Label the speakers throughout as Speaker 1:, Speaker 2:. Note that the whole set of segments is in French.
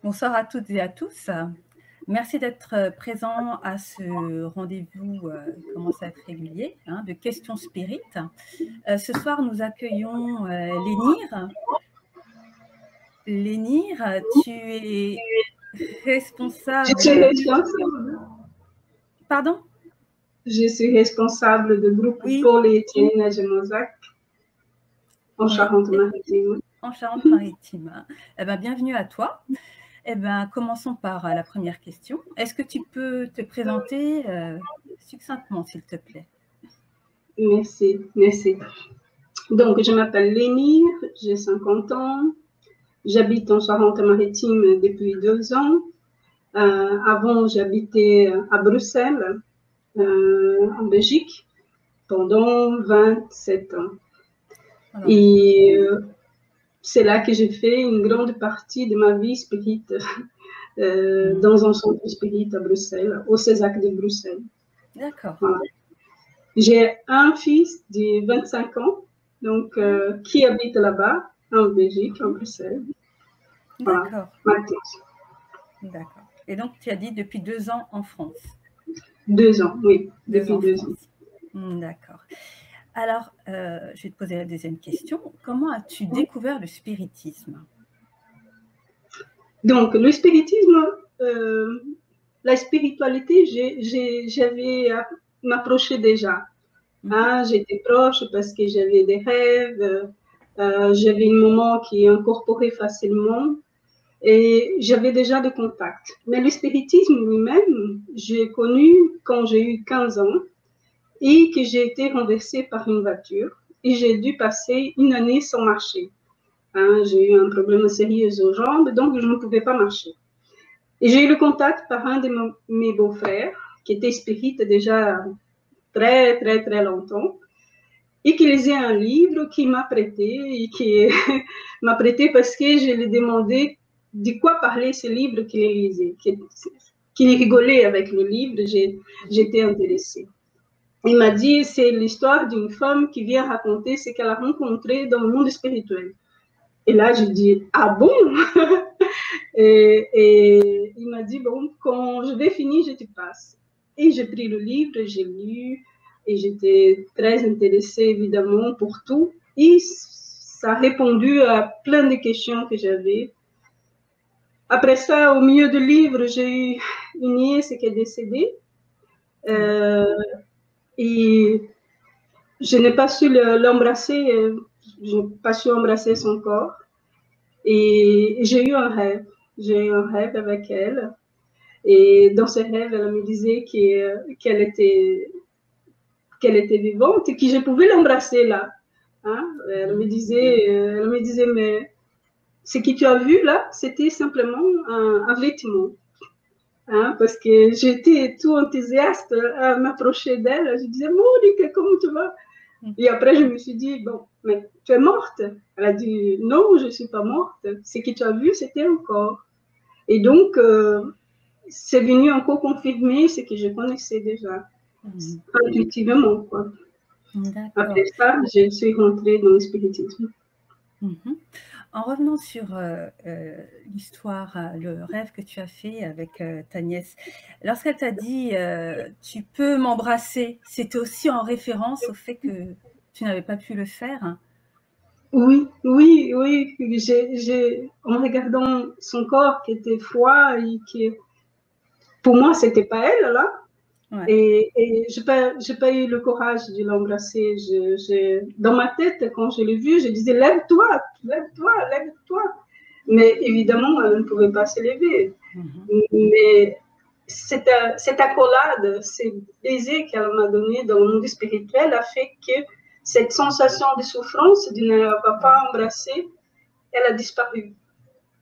Speaker 1: Bonsoir à toutes et à tous. Merci d'être présents à ce rendez-vous qui commence à être régulier, de questions spirit. Ce soir, nous accueillons Lénire. Lénire, tu es responsable...
Speaker 2: Je suis responsable.
Speaker 1: Pardon?
Speaker 2: Je suis responsable du groupe Paul et Étienne à Génozac, en Charente-Maritime.
Speaker 1: En Charente-Maritime. Eh bien, bienvenue à toi. Eh bien, commençons par la première question. Est-ce que tu peux te présenter succinctement, s'il te plaît?
Speaker 2: Merci, merci. Donc, je m'appelle Lénire, j'ai 50 ans. J'habite en Charente-Maritime depuis 2 ans. Avant, j'habitais à Bruxelles, en Belgique, pendant 27 ans. Alors, et c'est là que j'ai fait une grande partie de ma vie spirit dans un centre spirit à Bruxelles, au CESAC de Bruxelles.
Speaker 1: D'accord.
Speaker 2: Voilà. J'ai un fils de 25 ans, donc, qui habite là-bas, en Belgique, en Bruxelles.
Speaker 1: D'accord.
Speaker 2: Voilà.
Speaker 1: D'accord. Et donc, tu as dit depuis 2 ans en France?
Speaker 2: 2 ans, oui. Depuis 2 ans.
Speaker 1: D'accord. Alors, je vais te poser la deuxième question. Comment as-tu découvert le spiritisme?
Speaker 2: Donc, le spiritisme, la spiritualité, j'avais m'approché déjà. J'étais proche parce que j'avais des rêves, j'avais une maman qui incorporait facilement et j'avais déjà des contacts. Mais le spiritisme lui-même, j'ai connu quand j'ai eu 15 ans et que j'ai été renversée par une voiture et j'ai dû passer une année sans marcher. J'ai eu un problème sérieux aux jambes, donc je ne pouvais pas marcher. Et j'ai eu le contact par un de mes beaux-frères, qui était spirit déjà très, très, très longtemps, et qui lisait un livre qu'il m'a prêté, et qui m'a prêté parce que je lui demandais de quoi parlait ce livre qu'il lisait, qu'il rigolait avec le livre, j'étais intéressée. Il m'a dit, c'est l'histoire d'une femme qui vient raconter ce qu'elle a rencontré dans le monde spirituel. Et là, je dis, ah bon? et il m'a dit, bon, quand je vais finir, je te passe. Et j'ai pris le livre, j'ai lu, et j'étais très intéressée, évidemment, pour tout. Et ça a répondu à plein de questions que j'avais. Après ça, au milieu du livre, j'ai eu une nièce qui est décédée. Et je n'ai pas su l'embrasser, je n'ai pas su embrasser son corps. Et j'ai eu un rêve. J'ai eu un rêve avec elle. Et dans ce rêve, elle me disait qu'elle était vivante et que je pouvais l'embrasser là. Elle me disait, mais ce que tu as vu là, c'était simplement un vêtement. Parce que j'étais tout enthousiaste à m'approcher d'elle. Je disais, Monique, comment tu vas? Et après, je me suis dit, bon, mais tu es morte? Elle a dit, non, je ne suis pas morte. Ce que tu as vu, c'était un corps. Et donc, c'est venu encore confirmer ce que je connaissais déjà, intuitivement, quoi. Après ça, je suis rentrée dans le spiritisme.
Speaker 1: En revenant sur l'histoire, le rêve que tu as fait avec ta nièce, lorsqu'elle t'a dit tu peux m'embrasser, c'était aussi en référence au fait que tu n'avais pas pu le faire?
Speaker 2: Oui, oui, oui. En regardant son corps qui était froid et qui, pour moi, c'était pas elle là. Ouais. Et je n'ai pas eu le courage de l'embrasser. Dans ma tête, quand je l'ai vue, je disais lève-toi, lève-toi, lève-toi. Mais évidemment, elle ne pouvait pas se lever. Mais cette accolade, ces baisers qu'elle m'a donné dans le monde spirituel a fait que cette sensation de souffrance de ne pas embrasser, elle a disparu.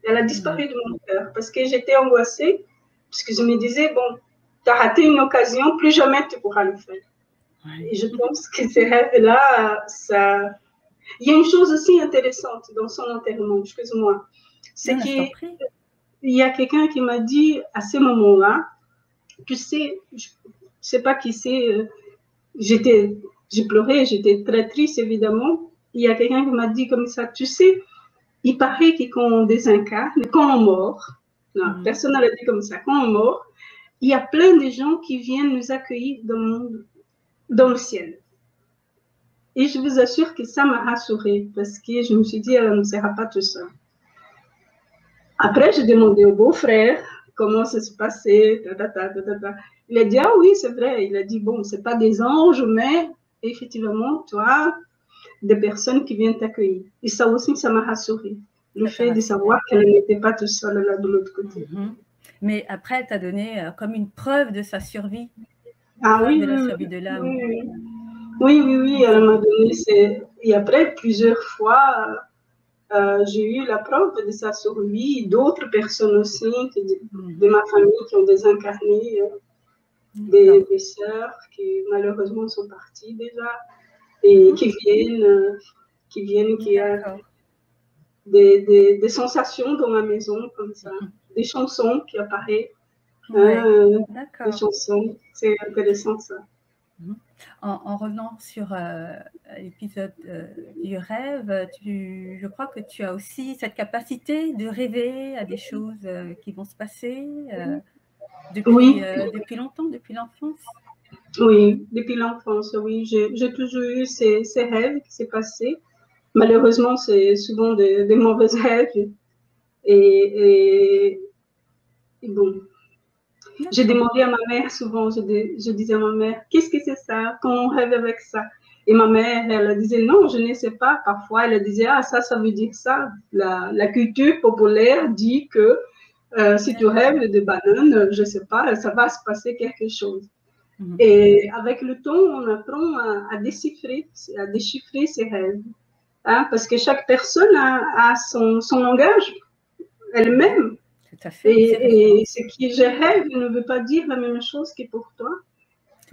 Speaker 2: Elle a disparu de mon cœur parce que j'étais angoissée, parce que je me disais, bon, tu as raté une occasion, plus jamais tu pourras le faire. Ouais. Et je pense que ces rêves-là, ça... Il y a une chose aussi intéressante dans son enterrement, excuse-moi, c'est qu'il y a quelqu'un qui m'a dit à ce moment-là, tu sais, je ne sais pas qui c'est, j'ai pleuré, j'étais très triste évidemment. Il y a quelqu'un qui m'a dit comme ça, tu sais, il paraît que quand on désincarne, quand on meurt, Non, personne ne l'a dit comme ça. Quand on est mort, il y a plein de gens qui viennent nous accueillir dans le ciel. Et je vous assure que ça m'a rassurée parce que je me suis dit, elle ne sera pas tout seule. Après, j'ai demandé au beau-frère comment ça se passait. Il a dit, ah oui, c'est vrai. Il a dit, bon, ce n'est pas des anges, mais effectivement, tu as des personnes qui viennent t'accueillir. Et ça aussi, ça m'a rassurée. Le fait de savoir qu'elle n'était pas toute seule là de l'autre côté.
Speaker 1: Mais après, elle t'a donné comme une preuve de sa survie.
Speaker 2: Ah oui,
Speaker 1: de la survie de l'âme.
Speaker 2: Oui, elle m'a donné. Et après, plusieurs fois, j'ai eu la preuve de sa survie. D'autres personnes aussi de ma famille qui ont désincarné, des sœurs qui malheureusement sont parties déjà et qui viennent, qui a des sensations dans ma maison comme ça, des chansons qui apparaissent, des chansons, c'est intéressant ça.
Speaker 1: En revenant sur l'épisode du rêve, je crois que tu as aussi cette capacité de rêver à des choses qui vont se passer depuis longtemps, depuis l'enfance.
Speaker 2: Oui, depuis l'enfance, oui. J'ai toujours eu ces rêves qui s'est passé. Malheureusement, c'est souvent des mauvais rêves. Et bon, j'ai demandé à ma mère souvent, je disais à ma mère, qu'est-ce que c'est ça? Comment on rêve avec ça? Et ma mère, elle disait, non, je ne sais pas. Parfois, elle disait, ah, ça veut dire ça. La culture populaire dit que si tu rêves de bananes, je ne sais pas, ça va se passer quelque chose. Et avec le temps, on apprend à déchiffrer ses rêves. Hein, parce que chaque personne a son langage elle-même.
Speaker 1: Tout à fait.
Speaker 2: Et ce que je rêve ne veut pas dire la même chose que pour toi.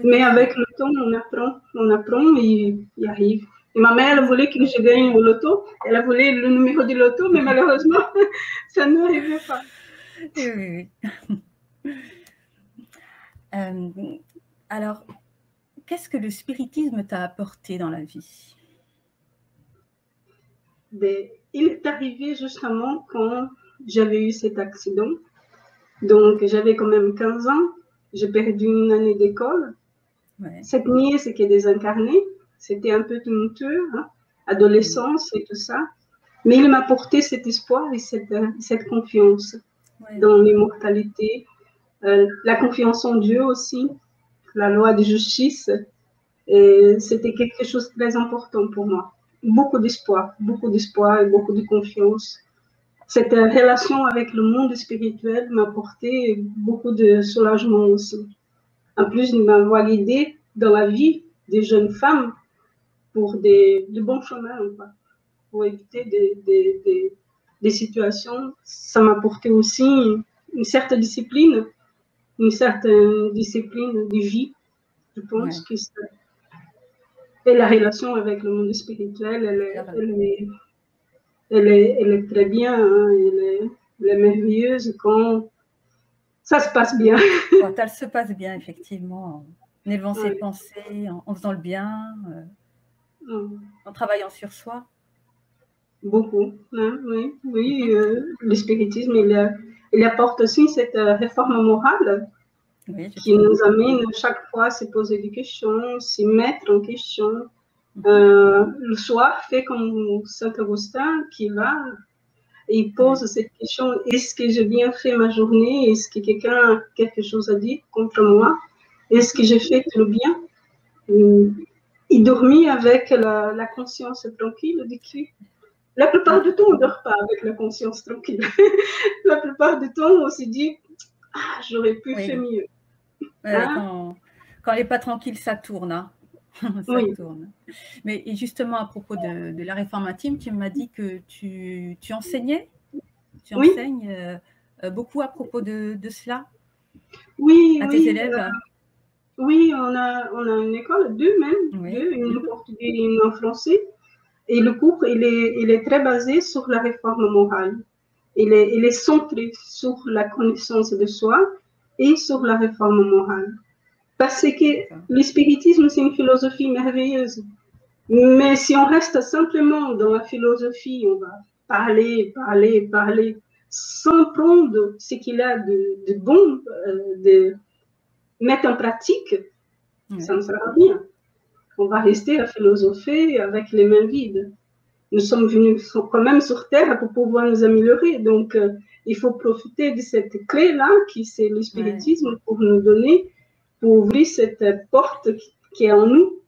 Speaker 2: Mais avec le temps, on apprend et y arrive. Et ma mère, elle voulait que je gagne au loto. Elle voulait le numéro du loto, mais malheureusement, ça n'arrivait pas.
Speaker 1: Oui. Alors, qu'est-ce que le spiritisme t'a apporté dans la vie?
Speaker 2: Il est arrivé justement quand j'avais eu cet accident. Donc, j'avais quand même 15 ans. J'ai perdu une année d'école. Cette nuit, c'était désincarné. C'était un peu tumultueux, hein, adolescence et tout ça. Mais il m'a apporté cet espoir et cette confiance dans l'immortalité. La confiance en Dieu aussi, la loi de justice. C'était quelque chose de très important pour moi. Beaucoup d'espoir et beaucoup de confiance. Cette relation avec le monde spirituel m'a apporté beaucoup de soulagement aussi. En plus, il m'a validé dans la vie des jeunes femmes pour de bons chemins, pour éviter des situations. Ça m'a apporté aussi une certaine discipline de vie. Je pense que et la relation avec le monde spirituel, elle est très bien, hein, elle est merveilleuse quand ça se passe bien.
Speaker 1: Quand elle se passe bien, effectivement, en élevant ses pensées, en faisant le bien, en travaillant sur soi.
Speaker 2: Beaucoup, hein, oui. Le spiritisme, il apporte aussi cette réforme morale qui nous amène chaque fois à se poser des questions, se mettre en question. Le soir, fait comme Saint Augustin qui va et il pose cette question, est-ce que j'ai bien fait ma journée? Est-ce que quelqu'un a quelque chose à dire contre moi? Est-ce que j'ai fait tout le bien? Il dormit avec la conscience tranquille du cul. La plupart du temps, on ne dort pas avec la conscience tranquille. La plupart du temps, on se dit, ah, j'aurais pu faire mieux.
Speaker 1: Quand elle n'est pas tranquille, ça tourne. Hein. Ça tourne. Mais justement, à propos de la réforme intime, tu m'as dit que tu enseignais. Tu enseignes beaucoup à propos de cela à tes élèves.
Speaker 2: Oui, on a une école, deux même, une en portugais et une en français. Et le cours, il est très basé sur la réforme morale. Il est centré sur la connaissance de soi et sur la réforme morale. Parce que le spiritisme, c'est une philosophie merveilleuse. Mais si on reste simplement dans la philosophie, on va parler, sans prendre ce qu'il a de bon, de mettre en pratique, ça ne sert à rien. On va rester à philosopher avec les mains vides. Nous sommes venus quand même sur Terre pour pouvoir nous améliorer. Donc, il faut profiter de cette clé-là, qui c'est le spiritisme, pour nous donner, pour ouvrir cette porte qui est en nous,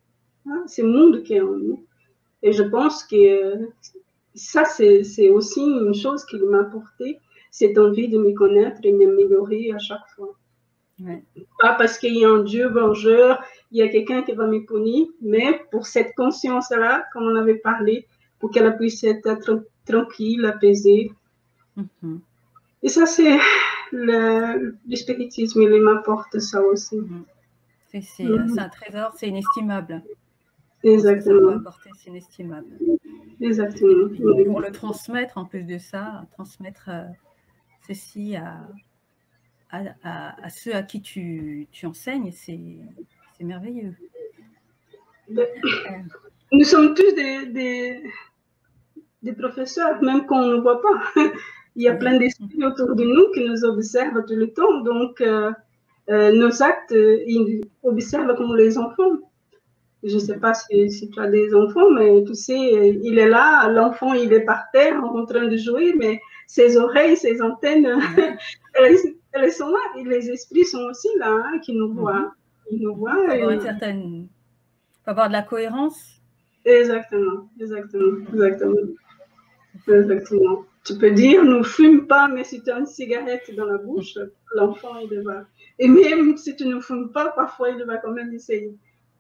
Speaker 2: hein, ce monde qui est en nous. Et je pense que ça, c'est aussi une chose qui m'a apporté, cette envie de me connaître et m'améliorer à chaque fois. Pas parce qu'il y a un Dieu vengeur, il y a quelqu'un qui va me punir, mais pour cette conscience-là, comme on avait parlé, pour qu'elle puisse être tranquille, apaisée. Et ça, c'est le spiritisme, il m'apporte ça aussi.
Speaker 1: C'est un trésor, c'est inestimable.
Speaker 2: Exactement.
Speaker 1: C'est inestimable.
Speaker 2: Exactement.
Speaker 1: Et pour le transmettre, en plus de ça, transmettre ceci à ceux à qui tu enseignes, c'est merveilleux.
Speaker 2: Nous sommes tous des professeurs, même qu'on ne voit pas. Il y a plein d'esprits autour de nous qui nous observent tout le temps. Donc, nos actes, ils observent comme les enfants. Je ne sais pas si tu as des enfants, mais tu sais, il est là, l'enfant, il est par terre en train de jouer, mais ses oreilles, ses antennes, elles sont là. Et les esprits sont aussi là, hein, qui nous voient. Ils nous voient.
Speaker 1: Il faut avoir une certaine... faut avoir de la cohérence.
Speaker 2: Exactement. Tu peux dire, ne fume pas, mais si tu as une cigarette dans la bouche, l'enfant, il va. Et même si tu ne fumes pas, parfois, il va quand même essayer.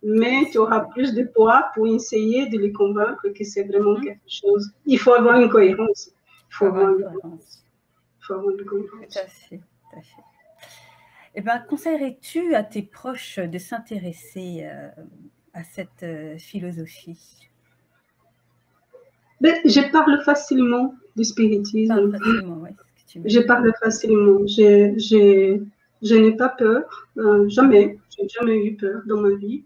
Speaker 2: Mais tu auras plus de poids pour essayer de les convaincre que c'est vraiment quelque chose. Il faut avoir une cohérence. Il faut avoir une cohérence.
Speaker 1: Tout à fait. Eh bien, conseillerais-tu à tes proches de s'intéresser à cette philosophie?
Speaker 2: Je parle facilement du spiritisme. Je parle facilement. Je n'ai pas peur. Jamais. Je n'ai jamais eu peur dans ma vie.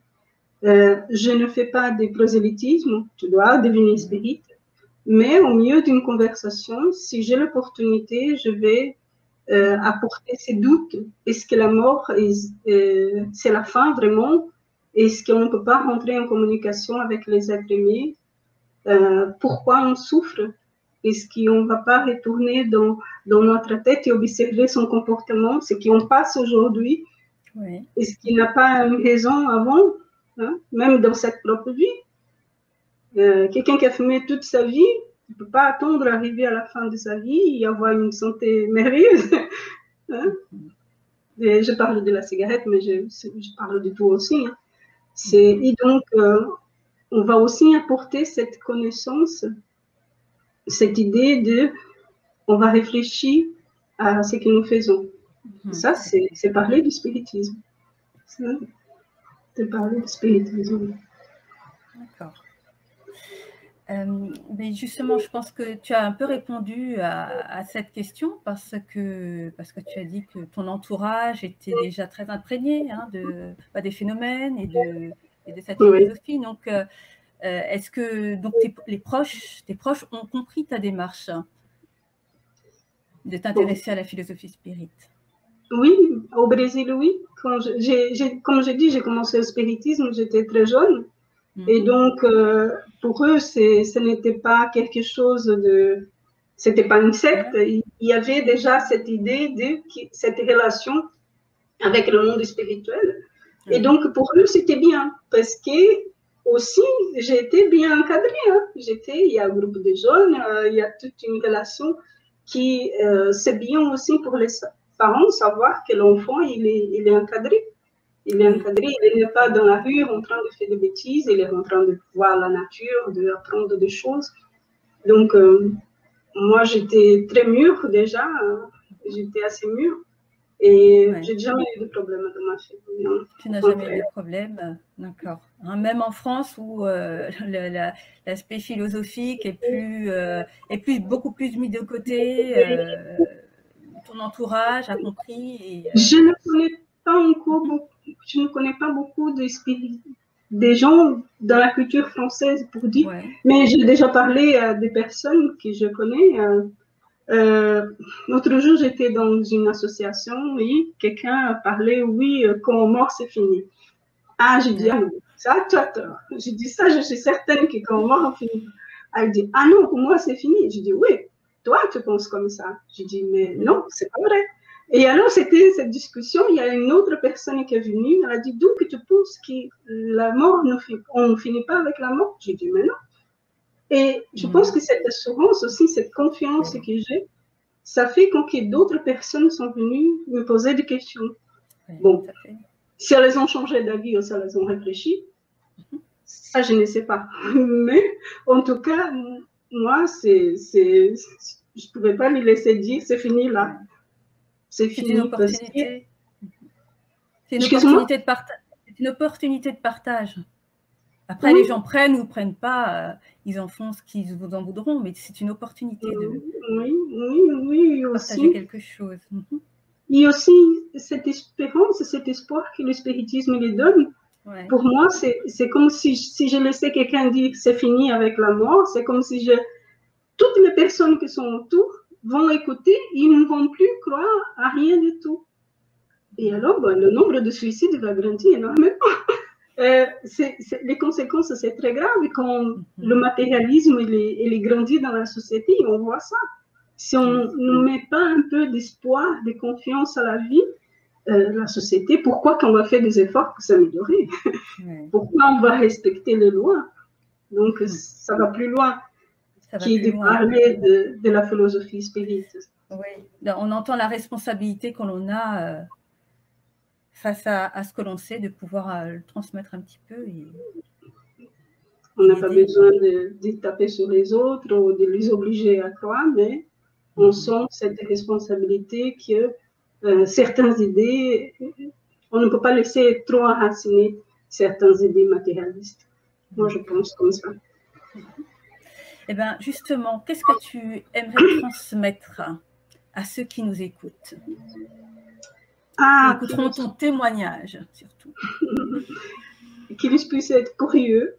Speaker 2: Je ne fais pas de prosélytisme. Tu dois devenir spirit. Mais au milieu d'une conversation, si j'ai l'opportunité, je vais apporter ces doutes. Est-ce que la mort, c'est la fin vraiment? Est-ce qu'on ne peut pas rentrer en communication avec les êtres aimés? Pourquoi on souffre? Est-ce qu'on ne va pas retourner dans notre tête et observer son comportement, ce qu'on passe aujourd'hui? Est-ce qu'il n'a pas une raison avant, hein? Même dans cette propre vie? Quelqu'un qui a fumé toute sa vie, il ne peut pas attendre d'arriver à la fin de sa vie et avoir une santé merveilleuse. Hein? Et je parle de la cigarette, mais je parle de tout aussi. Hein. Et donc, on va aussi apporter cette connaissance, cette idée de, on va réfléchir à ce que nous faisons. Ça, c'est parler du spiritisme. C'est parler du spiritisme.
Speaker 1: D'accord. Mais justement, je pense que tu as un peu répondu à cette question parce que tu as dit que ton entourage était déjà très imprégné des phénomènes et de cette philosophie. Donc, est-ce que tes proches ont compris ta démarche de t'intéresser à la philosophie spirit?
Speaker 2: Oui, au Brésil, oui. Comme j'ai dit, j'ai commencé le spiritisme, j'étais très jeune. Et donc, pour eux, ce n'était pas quelque chose de... C'était pas une secte. Il y avait déjà cette idée de cette relation avec le monde spirituel. Et donc, pour eux, c'était bien. Parce que, aussi, j'étais bien encadrée. Hein. Il y a un groupe de jeunes, il y a toute une relation qui... c'est bien aussi pour les parents savoir que l'enfant, il est encadré. Il est encadré, il n'est pas dans la rue en train de faire des bêtises, il est en train de voir la nature, d'apprendre des choses. Donc, moi, j'étais très mûre déjà, j'étais assez mûre et j'ai jamais eu de problème dans ma famille.
Speaker 1: Tu n'as jamais eu de problème, d'accord. Hein, même en France où l'aspect philosophique est beaucoup plus mis de côté, ton entourage a compris.
Speaker 2: Je ne connais pas encore beaucoup. Je ne connais pas beaucoup des gens dans la culture française pour dire, mais j'ai déjà parlé à des personnes que je connais L'autre jour, j'étais dans une association, oui, quelqu'un a parlé, oui, quand on mort, c'est fini. Ah, j'ai dit, ah non, ça, toi. J'ai dit ça, je suis certaine que quand on mort, on finit. Elle dit, ah non, pour moi, c'est fini. J'ai dit, oui, toi, tu penses comme ça. J'ai dit, mais non, c'est pas vrai. Et alors, c'était cette discussion, il y a une autre personne qui est venue, elle a dit, d'où que tu penses que la mort, on ne finit pas avec la mort? J'ai dit, mais non. Et je pense que cette assurance aussi, cette confiance que j'ai, ça fait que d'autres personnes sont venues me poser des questions. Bon, si elles ont changé d'avis ou si elles ont réfléchi, ça, je ne sais pas. Mais en tout cas, moi, je ne pouvais pas lui laisser dire, c'est fini là. C'est fini.
Speaker 1: Une opportunité. C'est une opportunité de partage. C'est une opportunité de partage. Après, les gens prennent ou ne prennent pas, ils en font ce qu'ils vous en voudront, mais c'est une opportunité de partager quelque chose.
Speaker 2: Il y a aussi cette espérance, cet espoir que le spiritisme lui donne. Ouais. Pour moi, c'est comme si je laissais quelqu'un dire c'est fini avec la mort, c'est comme si toutes les personnes qui sont autour vont écouter, ils ne vont plus croire à rien du tout. Et alors, le nombre de suicides va grandir énormément. Les conséquences, c'est très grave. Quand le matérialisme il est grandi dans la société, on voit ça. Si on ne met pas un peu d'espoir, de confiance à la vie, la société, pourquoi qu'on va faire des efforts pour s'améliorer? Pourquoi on va respecter les lois? Donc, ça va plus loin qui de parler de la philosophie spirituelle.
Speaker 1: Oui, on entend la responsabilité qu'on a face à ce que l'on sait, de pouvoir le transmettre un petit peu.
Speaker 2: On n'a pas besoin de taper sur les autres ou de les obliger à croire, mais on sent cette responsabilité que certaines idées, on ne peut pas laisser trop enraciner certaines idées matérialistes. Moi, je pense comme ça.
Speaker 1: Eh bien, justement, qu'est-ce que tu aimerais transmettre à ceux qui nous écoutent? Qui écouteront ton témoignage, surtout.
Speaker 2: Qu'ils puissent être curieux,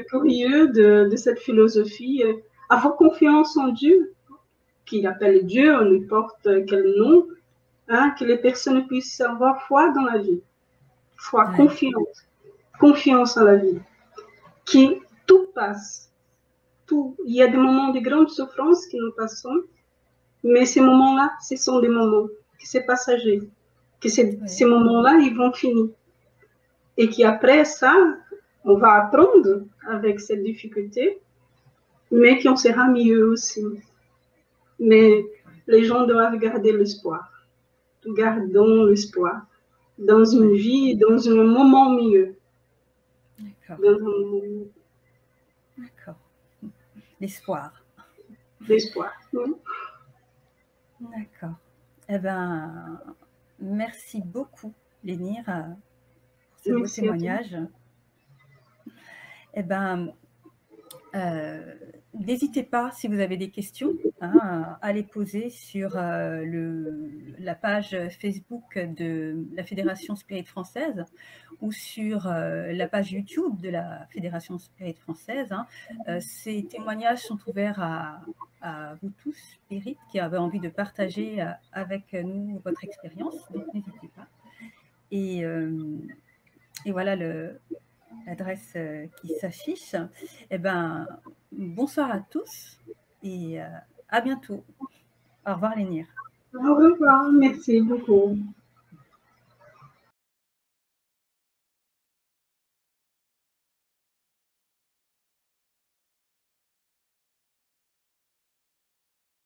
Speaker 2: curieux de cette philosophie, avoir confiance en Dieu, qu'il appelle Dieu, n'importe quel nom, que les personnes puissent avoir foi dans la vie, foi, confiance en la vie, que tout passe, tout. Il y a des moments de grande souffrance que nous passons, mais ces moments-là, ce sont des moments que c'est passager, que ces moments-là, ils vont finir. Et qu'après ça, on va apprendre avec cette difficulté, mais qu'on sera mieux aussi. Mais les gens doivent garder l'espoir. Gardons l'espoir dans une vie, dans un moment mieux.
Speaker 1: D'accord. L'espoir.
Speaker 2: L'espoir. Oui.
Speaker 1: D'accord. Eh bien, merci beaucoup, Lénire, pour ce beau témoignage. Eh bien, n'hésitez pas, si vous avez des questions, à les poser sur la page Facebook de la Fédération Spirit Française ou sur la page YouTube de la Fédération Spirit Française. Ces témoignages sont ouverts à vous tous, Spirit, qui avez envie de partager avec nous votre expérience, donc n'hésitez pas. Et voilà l'adresse qui s'affiche. Eh ben, bonsoir à tous et à bientôt. Au revoir, Lénire.
Speaker 2: Au revoir, merci beaucoup.